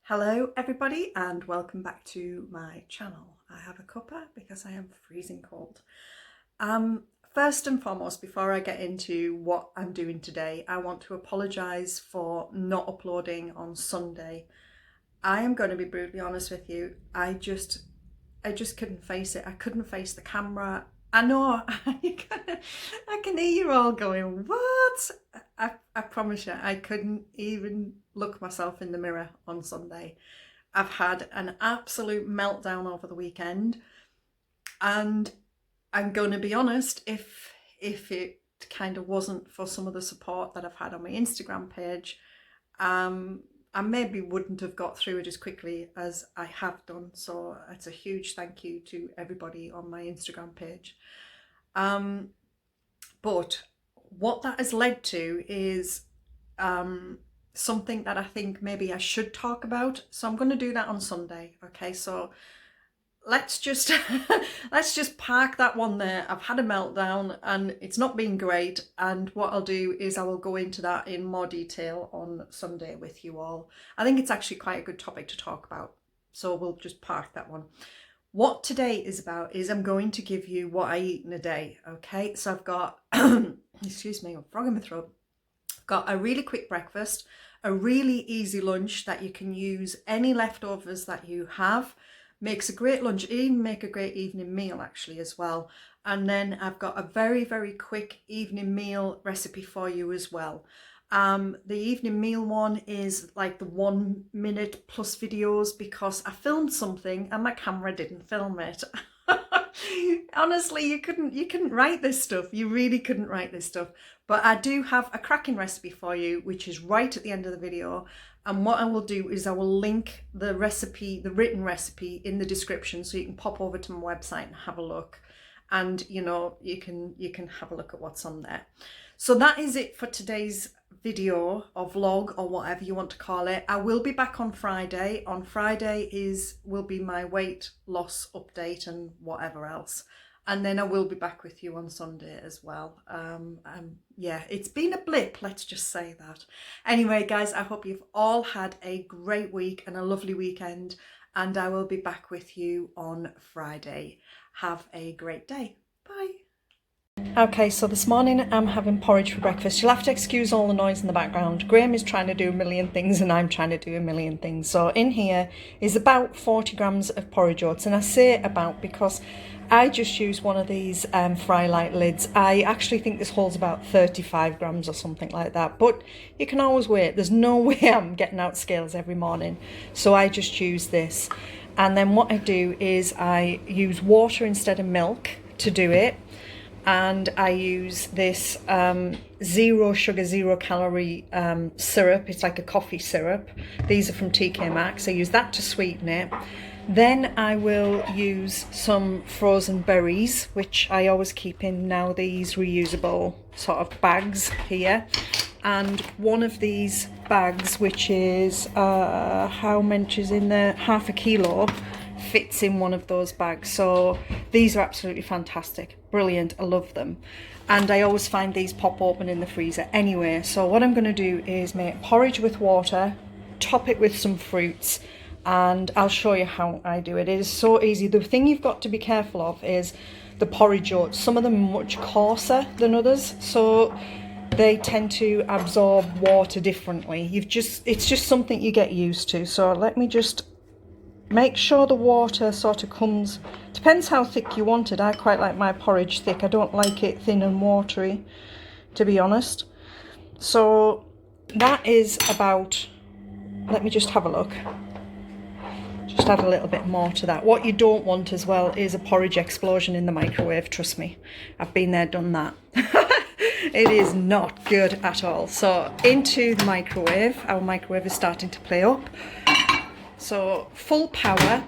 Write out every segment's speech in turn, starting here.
Hello everybody and welcome back to my channel. I have a cuppa because I am freezing cold. First and foremost, before I get into what I'm doing today, I want to apologise for not uploading on Sunday. I am going to be brutally honest with you. I just couldn't face it. I couldn't face the camera. I know, I can hear you all going, what? I promise you, I couldn't even look myself in the mirror on Sunday. I've had an absolute meltdown over the weekend, and I'm going to be honest, if it kind of wasn't for some of the support that I've had on my Instagram page, I maybe wouldn't have got through it as quickly as I have done. So it's a huge thank you to everybody on my Instagram page. But what that has led to is something that I think maybe I should talk about. So I'm going to do that on Sunday. Okay, so let's just park that one there. I've had a meltdown and it's not been great, and what I'll do is I will go into that in more detail on Sunday with you all. I think it's actually quite a good topic to talk about, so we'll just park that one. What today is about is I'm going to give you what I eat in a day. Okay, so I've got excuse me, I'm frog in my throat. I've got a really quick breakfast, a really easy lunch that you can use any leftovers that you have. Makes a great lunch, even make a great evening meal actually as well. And then I've got a very, very quick evening meal recipe for you as well. The evening meal one is like the 1 minute plus videos because I filmed something and my camera didn't film it. Honestly, you couldn't write this stuff. You really couldn't write this stuff. But I do have a cracking recipe for you, which is right at the end of the video. And what I will do is I will link the recipe, the written recipe, in the description, so you can pop over to my website and have a look. And you know, you can have a look at what's on there. So that is it for today's video or vlog or whatever you want to call it. I will be back on Friday. On Friday will be my weight loss update and whatever else. And then I will be back with you on Sunday as well. Yeah, it's been a blip, let's just say that. Anyway, guys, I hope you've all had a great week and a lovely weekend, and I will be back with you on Friday. Have a great day. Bye. Okay, so this morning I'm having porridge for breakfast. You'll have to excuse all the noise in the background. Graham is trying to do a million things and I'm trying to do a million things. So in here is about 40 grams of porridge oats, and I say about because I just use one of these fry light lids. I actually think this holds about 35 grams or something like that, but you can always wait. There's no way I'm getting out scales every morning, so I just use this. And then what I do is I use water instead of milk to do it. And I use this zero sugar, 0 calorie syrup. It's like a coffee syrup. These are from TK Maxx. I use that to sweeten it. Then I will use some frozen berries, which I always keep in now these reusable sort of bags here. And one of these bags, which is, how much is in there? Half a kilo. Fits in one of those bags. So these are absolutely fantastic, brilliant, I love them. And I always find these pop open in the freezer anyway. So what I'm going to do is make porridge with water, top it with some fruits, and I'll show you how I do it. It is so easy. The thing you've got to be careful of is the porridge oats. Some of them are much coarser than others, so they tend to absorb water differently. It's just something you get used to. So let me just make sure the water sort of comes, depends how thick you want it. I quite like my porridge thick. I don't like it thin and watery, to be honest. So that is about, let me just have a look. Just add a little bit more to that. What you don't want as well is a porridge explosion in the microwave, trust me. I've been there, done that. It is not good at all. So into the microwave. Our microwave is starting to play up. So full power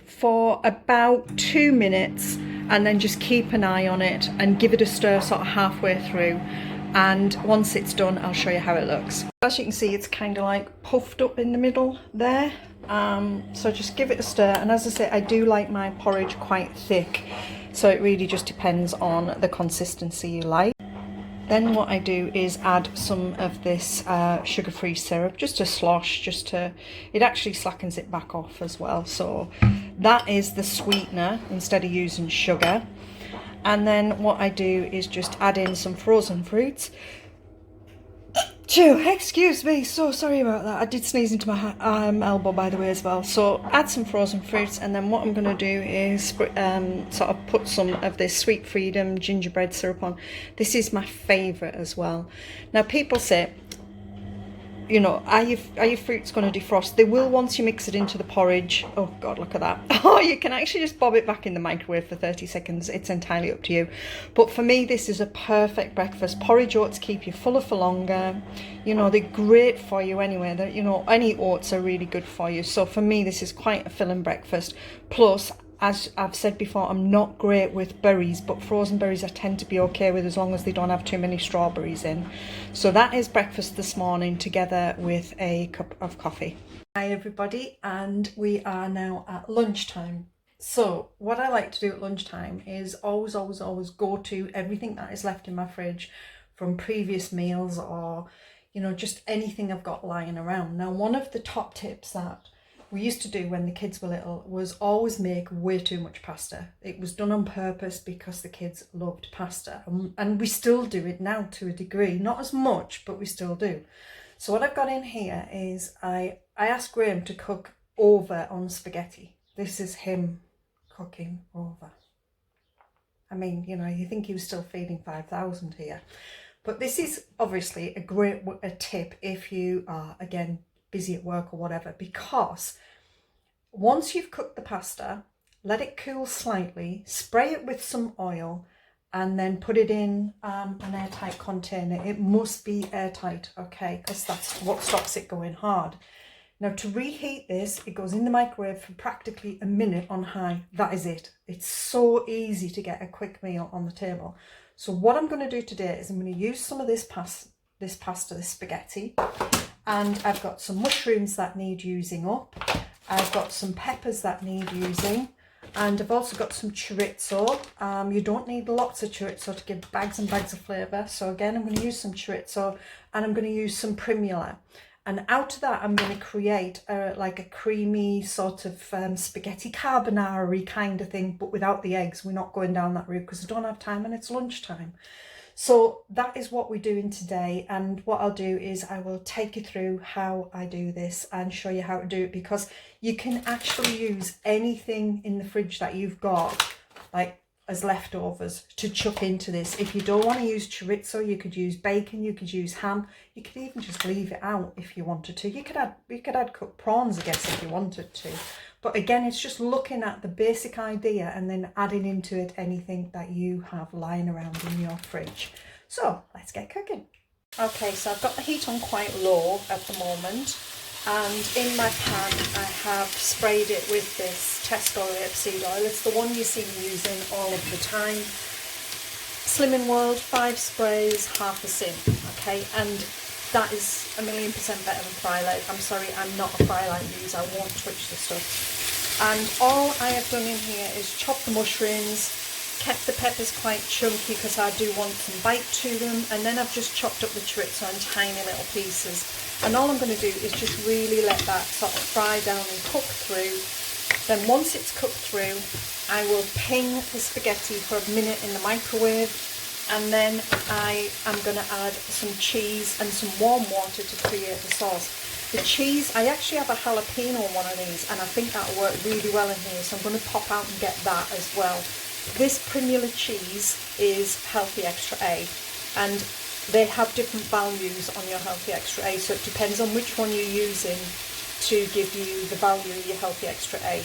for about 2 minutes, and then just keep an eye on it and give it a stir sort of halfway through. And once it's done, I'll show you how it looks. As you can see, it's kind of like puffed up in the middle there. So just give it a stir. And as I say, I do like my porridge quite thick. So it really just depends on the consistency you like. Then what I do is add some of this sugar-free syrup, just a slosh, it actually slackens it back off as well. So that is the sweetener instead of using sugar. And then what I do is just add in some frozen fruits. Excuse me, so sorry about that. I did sneeze into my elbow, by the way, as well. So add some frozen fruits, and then what I'm going to do is sort of put some of this Sweet Freedom gingerbread syrup on. This is my favourite as well. Now, people say, you know, are your fruits going to defrost? They will once you mix it into the porridge. Oh God, look at that. Oh, you can actually just bob it back in the microwave for 30 seconds. It's entirely up to you. But for me, this is a perfect breakfast. Porridge oats keep you fuller for longer. You know, they're great for you anyway. You know, any oats are really good for you. So for me, this is quite a filling breakfast. Plus, as I've said before, I'm not great with berries, but frozen berries I tend to be okay with as long as they don't have too many strawberries in. So that is breakfast this morning together with a cup of coffee. Hi everybody, and we are now at lunchtime. So what I like to do at lunchtime is always go to everything that is left in my fridge from previous meals, or, you know, just anything I've got lying around. Now, one of the top tips that we used to do when the kids were little was always make way too much pasta. It was done on purpose because the kids loved pasta, and we still do it now to a degree, not as much, but we still do. So what I've got in here is I asked Graham to cook over on spaghetti. This is him cooking over. I mean, you know, you think he was still feeding 5,000 here, but this is obviously a great tip if you are, again, busy at work or whatever, because once you've cooked the pasta, let it cool slightly, spray it with some oil, and then put it in an airtight container. It must be airtight, okay, because that's what stops it going hard. Now, to reheat this, it goes in the microwave for practically a minute on high. That is it. It's so easy to get a quick meal on the table. So what I'm going to do today is I'm going to use some of this spaghetti, and I've got some mushrooms that need using up. I've got some peppers that need using, and I've also got some chorizo. You don't need lots of chorizo to give bags and bags of flavour. So again, I'm going to use some chorizo, and I'm going to use some primula. And out of that, I'm going to create like a creamy sort of spaghetti carbonara-y kind of thing, but without the eggs. We're not going down that route because I don't have time and it's lunchtime. So that is what we're doing today, and what I'll do is I will take you through how I do this and show you how to do it, because you can actually use anything in the fridge that you've got, like as leftovers, to chuck into this. If you don't want to use chorizo, you could use bacon, you could use ham, you could even just leave it out if you wanted to. You could add cooked prawns, I guess, if you wanted to. But again, it's just looking at the basic idea and then adding into it anything that you have lying around in your fridge. So let's get cooking. Okay, so I've got the heat on quite low at the moment, and in my pan I have sprayed it with this Tesco rapeseed oil. It's the one you see me using all of the time. Slimming World, 5 sprays, half a sin, okay? And that is 1,000,000% better than fry light. I'm sorry, I'm not a fry light user. I won't touch the stuff. And all I have done in here is chop the mushrooms, kept the peppers quite chunky because I do want some bite to them, and then I've just chopped up the chorizo in tiny little pieces. And all I'm going to do is just really let that sort of fry down and cook through. Then once it's cooked through, I will ping the spaghetti for a minute in the microwave, and then I am going to add some cheese and some warm water to create the sauce. The cheese, I actually have a jalapeno one of these, and I think that'll work really well in here, so I'm going to pop out and get that as well. This Primula cheese is Healthy Extra A, and they have different values on your Healthy Extra A, so it depends on which one you're using to give you the value of your Healthy Extra A.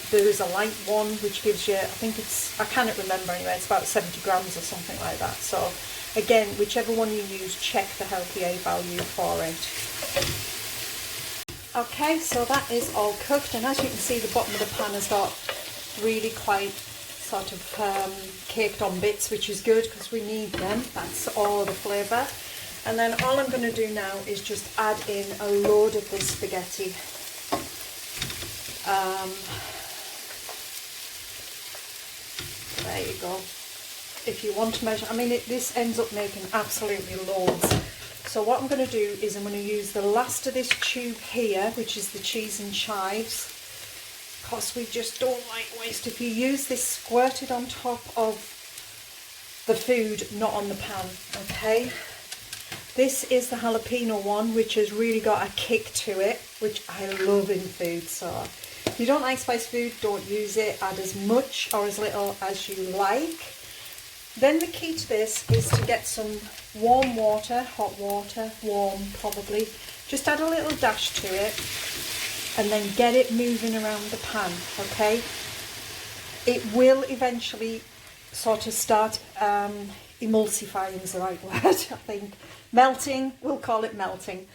There is a light one which gives you, I think it's, I cannot remember anyway, it's about 70 grams or something like that. So again, whichever one you use, check the Healthy A value for it. Okay, so that is all cooked, and as you can see, the bottom of the pan has got really quite sort of caked on bits, which is good because we need them. That's all the flavour. And then all I'm going to do now is just add in a load of this spaghetti. There you go. if you want to measure. I mean, this ends up making absolutely loads. So what I'm going to do is I'm going to use the last of this tube here, which is the cheese and chives, because we just don't like waste. If you use this, squirt it on top of the food, not on the pan, okay? This is the jalapeno one, which has really got a kick to it, which I love in food. So if you don't like spicy food, don't use it. Add as much or as little as you like. Then the key to this is to get some warm water, hot water, warm probably. Just add a little dash to it and then get it moving around the pan, okay? It will eventually sort of start emulsifying is the right word, I think. Melting, we'll call it melting.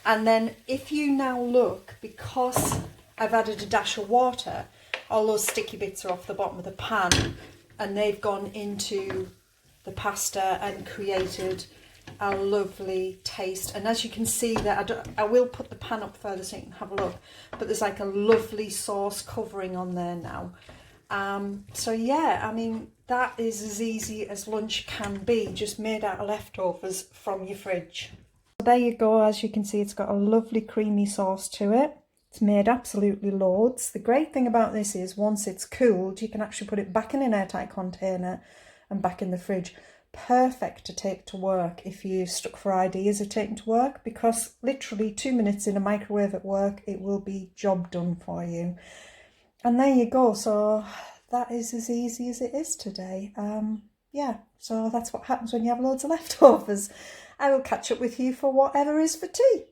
And then if you now look, because I've added a dash of water, all those sticky bits are off the bottom of the pan and they've gone into the pasta and created a lovely taste. And as you can see that I will put the pan up further so you can have a look, but there's like a lovely sauce covering on there now. So yeah, I mean, that is as easy as lunch can be, just made out of leftovers from your fridge. So there you go. As you can see, it's got a lovely creamy sauce to it. It's made absolutely loads. The great thing about this is once it's cooled, you can actually put it back in an airtight container and back in the fridge. Perfect to take to work if you're stuck for ideas of taking to work, because literally 2 minutes in a microwave at work, it will be job done for you. And there you go. So that is as easy as it is today. Yeah, so that's what happens when you have loads of leftovers. I will catch up with you for whatever is for tea.